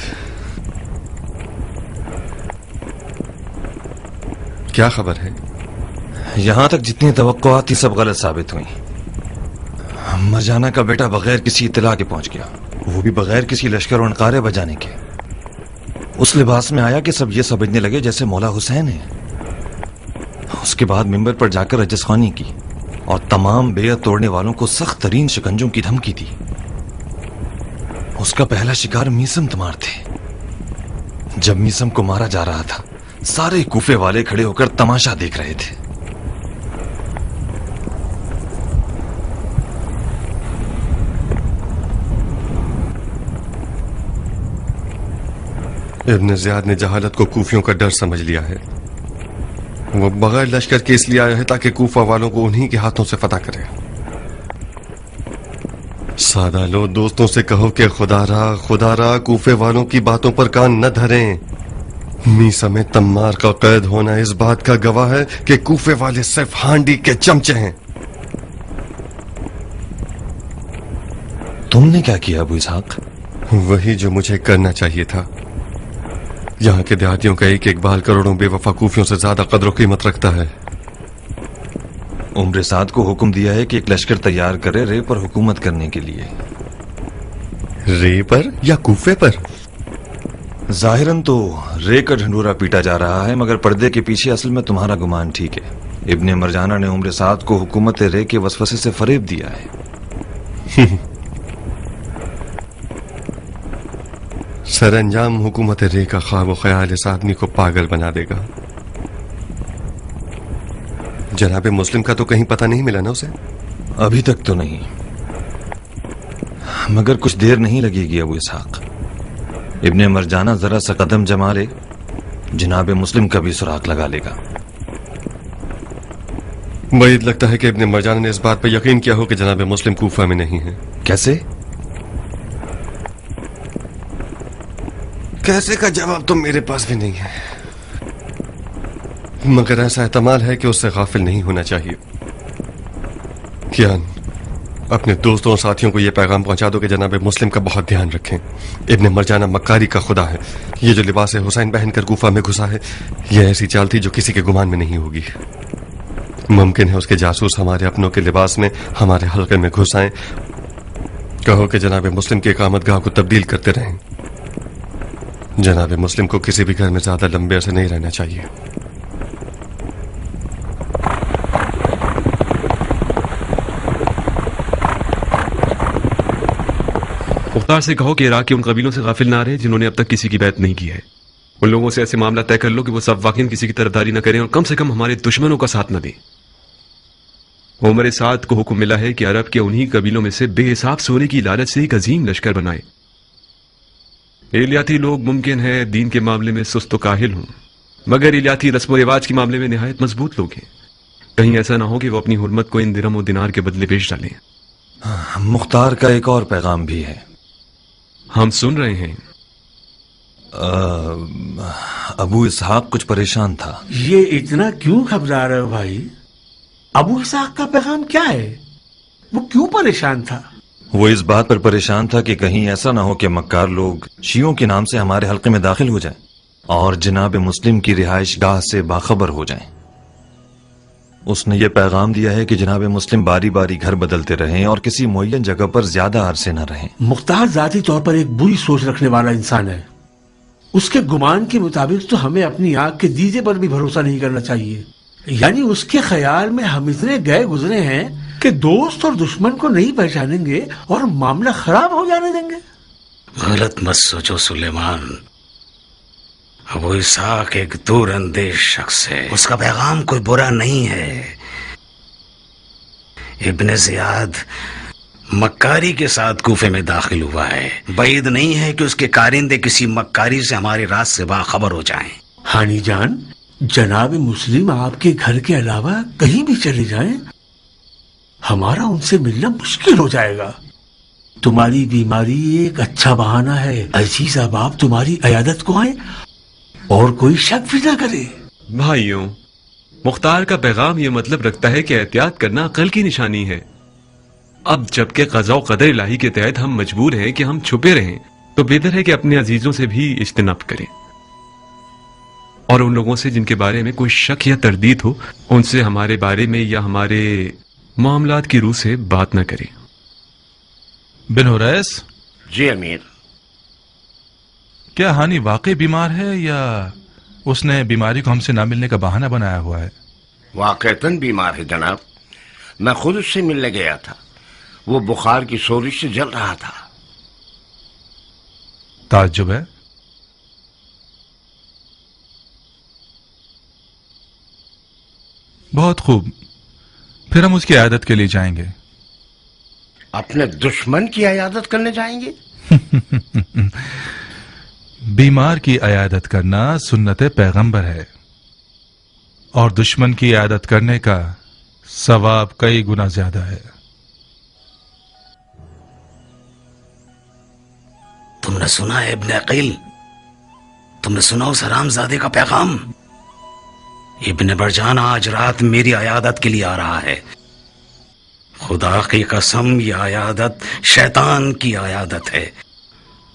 क्या खबर है? यहां तक जितनी तवक्कुआत थी सब गलत साबित हुई। मरजाना का बेटा बगैर किसी इत्तला के पहुंच गया, वो भी बगैर किसी लश्कर और नकारे बजाने के। उस लिबास में आया कि सब ये समझने लगे जैसे मौला हुसैन है। उसके बाद मिंबर पर जाकर रजस्खानी की और तमाम बेयत तोड़ने वालों को सख्त तरीन शिकंजों की धमकी दी। उसका पहला शिकार मीसम तमार थे। जब मीसम को मारा जा रहा था, सारे कूफे वाले खड़े होकर तमाशा देख रहे थे। इब्न ज़ियाद ने जहालत को कूफियों का डर समझ लिया है। वो बगैर लश्कर के इसलिए आया है ताकि कूफा वालों को उन्हीं के हाथों से फतह करे। सादा लो, दोस्तों से कहो कि खुदा रा कूफे वालों की बातों पर कान न धरें। मीसम तम्मार का कैद होना इस बात का गवाह है कि कूफे वाले सिर्फ हांडी के चमचे हैं। तुमने क्या किया अबू इसहाक? वही जो मुझे करना चाहिए था। यहाँ के देहातियों का एक एक बाल करोड़ों बेवफा कूफियों से ज्यादा कदर कीमत रखता है। उम्र साद को हुक्म दिया है कि एक लश्कर तैयार करे रे पर हुकूमत करने के लिए। रे पर या कूफे पर? जाहिरन तो रे का ढंढूरा पीटा जा रहा है, मगर पर्दे के पीछे असल में तुम्हारा गुमान ठीक है। इब्ने मरजाना ने उम्र साद को हुकूमत रे के वसवसे से फरेब दिया है। सरअंजाम हुकूमत रे का ख्वाब व ख्याल इस आदमी को पागल बना देगा। जनाब मुस्लिम का तो कहीं पता नहीं मिला ना उसे? अभी तक तो नहीं, मगर कुछ देर नहीं लगेगी अबू इसहाक। इब्ने मरजाना जरा सा कदम जमा ले, जनाब मुस्लिम का भी सुराग लगा लेगा। मुझे लगता है कि इब्ने मरजाना ने इस बात पर यकीन किया हो कि जनाब मुस्लिम कूफा में नहीं है। कैसे? कैसे का जवाब तो मेरे पास भी नहीं है, मगर ऐसा एहतमाल है कि उससे गाफिल नहीं होना चाहिए। कियान, अपने दोस्तों और साथियों को यह पैगाम पहुंचा दो कि जनाब मुस्लिम का बहुत ध्यान रखें। इब्ने मरजाना मक्कारी का खुदा है। ये जो लिबास हुसैन पहनकर कूफा में घुसा है, यह ऐसी चाल थी जो किसी के गुमान में नहीं होगी। मुमकिन है उसके जासूस हमारे अपनों के लिबास में हमारे हल्के में घुस आए। कहो कि जनाब मुस्लिम की इकामतगाह को तब्दील करते रहें। जनाब मुस्लिम को किसी भी घर में ज्यादा लंबे अरसे नहीं रहना चाहिए। मुख्तार से कहो कि इराक के उन कबीलों से गाफिल ना रहे जिन्होंने अब तक किसी की बैत नहीं की है। उन लोगों से ऐसे मामला तय कर लो कि वो सब वाकई किसी की तरफदारी न करें और कम से कम हमारे दुश्मनों का साथ न दें। उमर साद को हुक्म मिला है कि अरब के उन्हीं कबीलों में से बेहिसाब सोने की लालच से एक अजीम लश्कर बनाए। इलियाती लोग मुमकिन है दीन के मामले में सुस्त काहिल हों, मगर इलियाती रस्म रिवाज के मामले में निहायत मजबूत लोग हैं। कहीं ऐसा ना हो कि वो अपनी हुर्मत को इन दिरहम और दिनार के बदले बेच डालें। मुख्तार का एक और पैगाम भी है। हम सुन रहे हैं। अबू इसहाक कुछ परेशान था। ये इतना क्यों घबरा रहे हो भाई? अबू इसहाक का पैगाम क्या है? वो क्यों परेशान था? वो इस बात पर परेशान था कि कहीं ऐसा ना हो कि मक्कार लोग शियों के नाम से हमारे हल्के में दाखिल हो जाएं और जनाब मुस्लिम की रिहाइश गाह से बाखबर हो जाएं। उसने ये पैगाम दिया है कि जनाब मुस्लिम बारी बारी घर बदलते रहें और किसी मुअय्यन जगह पर ज्यादा अरसे न रहें। मुख्तार जाती तौर पर एक बुरी सोच रखने वाला इंसान है। उसके गुमान के मुताबिक तो हमें अपनी आंख के दीजे पर भी भरोसा नहीं करना चाहिए। यानी उसके ख्याल में हम इतने गए गुजरे हैं कि दोस्त और दुश्मन को नहीं पहचानेंगे और मामला खराब हो जाने देंगे। गलत मत सोचो सुलेमान। अबू इसहाक एक दूर अंदेश शख्स है। उसका पैगाम कोई बुरा नहीं है। इब्ने ज़ियाद मक्कारी के साथ कूफे में दाखिल हुआ है। बैद नहीं है कि उसके कारिंदे किसी मक्कारी से हमारे राज से बाखबर हो जाएं। हानी जान, जनाब मुस्लिम आपके घर के अलावा कहीं भी चले जाएं, हमारा उनसे मिलना मुश्किल हो जाएगा। तुम्हारी बीमारी एक अच्छा बहाना है। अजीज अहबाब तुम्हारी अयादत को आए और कोई शक भी ना करे। भाइयों, मुख्तार का पैगाम ये मतलब रखता है कि एहतियात करना अक्ल की निशानी है। अब जबकि क़ज़ा व क़दर इलाही के तहत हम मजबूर हैं कि हम छुपे रहें, तो बेहतर है कि अपने अजीजों से भी इज्तिनाब करें और उन लोगों से जिनके बारे में कोई शक या तरदीद हो, उनसे हमारे बारे में या हमारे मामलात की रूह से बात न करें। बिन हुरैस। जी अमीर। क्या हानि वाकई बीमार है या उसने बीमारी को हमसे ना मिलने का बहाना बनाया हुआ है? वाकईतन बीमार है जनाब। मैं खुद उससे मिलने गया था। वो बुखार की सोरिश से जल रहा था। ताज्जुब है। बहुत खूब, फिर हम उसकी इयादत के लिए जाएंगे। अपने दुश्मन की इयादत करने जाएंगे? बीमार की इयादत करना सुन्नत पैगंबर है और दुश्मन की इयादत करने का सवाब कई गुना ज्यादा है। तुमने सुना है इब्ने अकील? तुमने सुना उस हरामजादे का पैगाम? इब्ने मरजाना आज रात मेरी अयादत के लिए आ रहा है। खुदा की कसम, यह अयादत शैतान की अयादत है।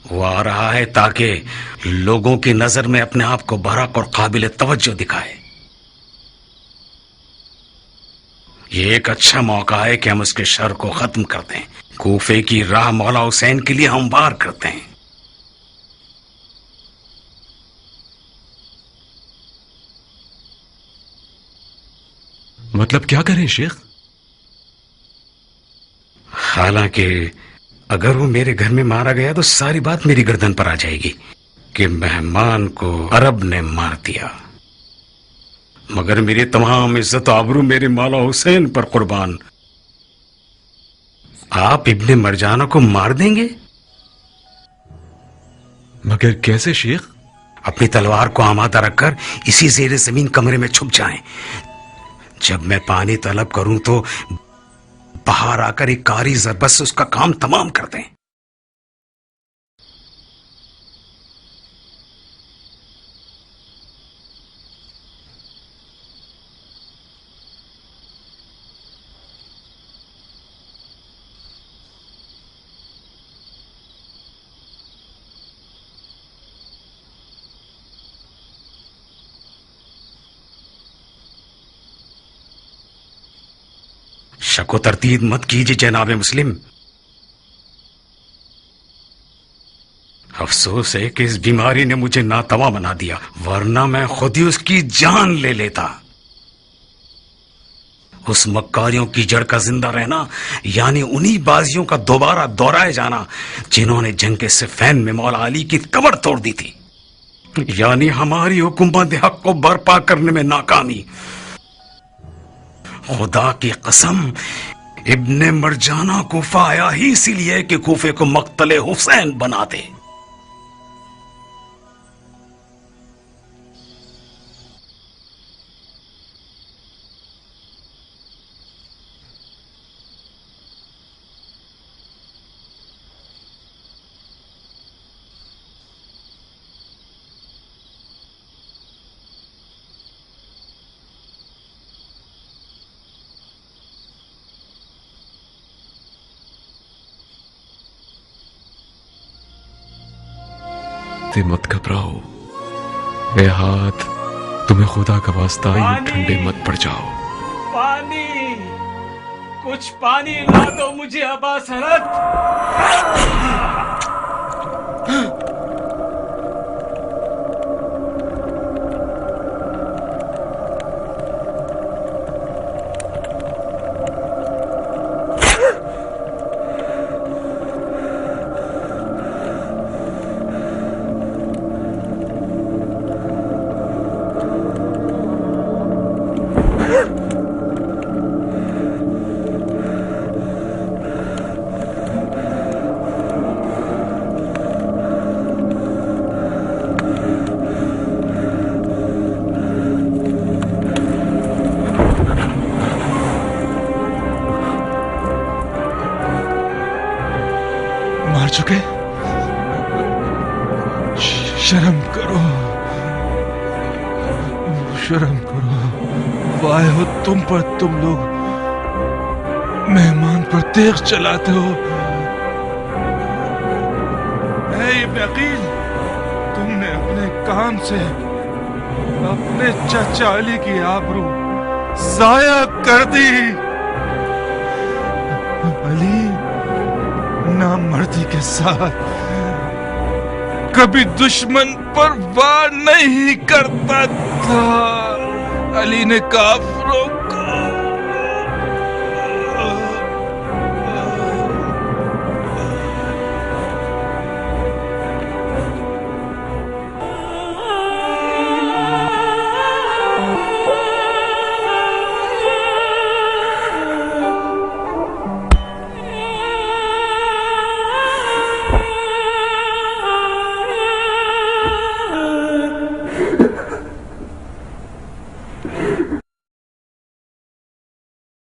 वो आ रहा है ताकि लोगों की नजर में अपने आप को बरक और काबिल तवज्जो दिखाए। ये एक अच्छा मौका है कि हम उसके शर को खत्म कर दें। कूफे की राह मौला हुसैन के लिए हमवार करते हैं। मतलब क्या करें शेख? हालांकि अगर वो मेरे घर में मारा गया तो सारी बात मेरी गर्दन पर आ जाएगी कि मेहमान को अरब ने मार दिया। मगर मेरी तमाम इज्जत आबरू मेरे मौला हुसैन पर कुर्बान। आप इब्ने मरजाना को मार देंगे? मगर कैसे शेख? अपनी तलवार को आमादा रखकर इसी ज़ेरे जमीन कमरे में छुप जाएं। जब मैं पानी तलब करूं तो बाहर आकर एक कारी ज़रबत से उसका काम तमाम कर दें। शको तरतीब मत कीजिए जनाब मुस्लिम। अफसोस है कि इस बीमारी ने मुझे नातवा बना दिया, वरना मैं खुद ही उसकी जान ले लेता। उस मक्कारियों की जड़ का जिंदा रहना यानी उन्हीं बाजियों का दोबारा दोहराए जाना जिन्होंने जंग के सिफ़ैन में मौला अली की कमर तोड़ दी थी, यानी हमारी हुकूमत हक को बर्पा करने में नाकामी। खुदा की कसम, इब्ने मरजाना कूफा आया ही इसीलिए कि कूफे को मक्तले हुसैन बना दे। मत घबराओ, ए हाथ, तुम्हें खुदा का वास्ता यूं ठंडे मत पड़ जाओ। पानी, कुछ पानी ला दो मुझे अबा सरत। मार चुके? शर्म करो, शर्म करो। वाह हो तुम पर, तुम लोग मेहमान पर तेग चलाते हो। इब्न अकील, तुमने अपने काम से अपने चाचा अली की आबरू जाया कर दी। अली नामर्दी के साथ कभी दुश्मन पर वार नहीं करता था। अली ने काफिरों